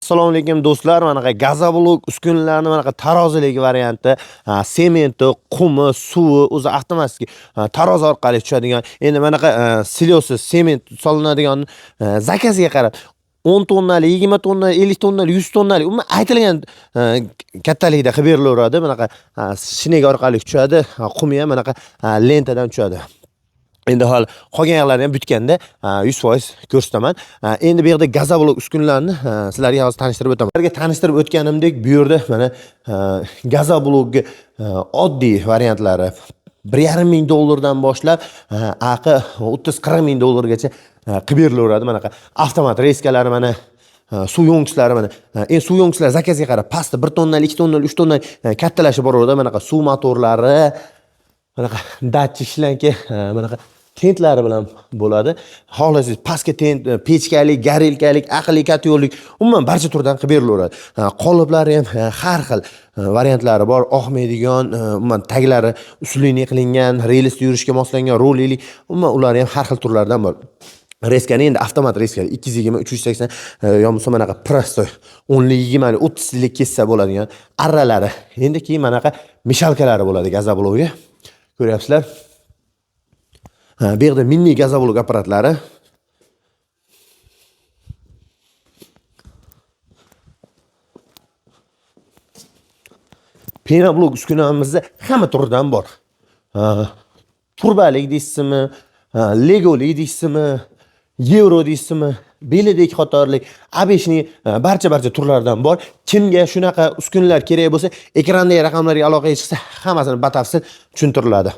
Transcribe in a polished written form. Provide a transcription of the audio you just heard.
Assalomu alaykum do'stlar, manaqa gazoblok uskunalarni manaqa taroziligi varianti, sementi, qumi, suvi o'zi avtomatik tarozi orqali tushadigan. Endi manaqa silyosiz sement solinadigan zakazga qarab 10 tonnalik, 20 tonnalik, 50 tonnalik, 100 tonnalik, umuman aytilgan kattalikda qilib berilaveradi. Manaqa shinega orqali tushadi, qumi ham manaqa lentadan tushadi. Endi hol qolganlarni ham bitganda 100% ko'rsataman. Endi bu yerda gazoblok uskunalarni sizlarga hozir tanishtirib o'taman. Sizlarga tanishtirib o'tganimdek, bu yerda mana gazoblok oddiy variantlari 1,5 ming dollardan boshlab aqi 30-40 ming dollargacha qilib berilaveradi. Manaqa avtomat reskalari mana suv yo'ng'ichlari mana. Endi suv yo'ng'ichlari zakazga qarab pastda 1 tonnalik, 2 tonnalik, 3 tonnalik kattalashib boraveradi. Manaqa suv motorlari, manaqa datchiklarga manaqa tentlari bilan bo'ladi. Xohlasangiz pastga tent, pechkalik, garelkalik, aqlli katyolik, umuman barcha turdan qilib berilaveradi. Qoliplari ham har xil variantlari bor. Oqmaydigan, umuman taglari usulli qilingan, relsda yurishga moslangan, rolli, umuman ular ham har xil turlardan bor. Reskani endi avtomat reska 220, 380 yo bo'lmasa manaqa prostoy 10lik, 20lik, 30lik kessa bo'ladigan arralari. Endi keyin manaqa mishalkalari bo'ladi gazoblokga. Ko'ryapsizlar? Bu yerda mini gazoblok apparatlari. Penoblok uskunamizda hamma turdan bor. Turbalik deysizmi, legolik deysizmi, Euro deysizmi, beledek qatorlik, abeshning barcha turlaridan bor. Kimga shunaqa uskunalar kerak bo'lsa, ekrandagi raqamlarga aloqaga chiqsa, hammasini batafsil tushuntiriladi.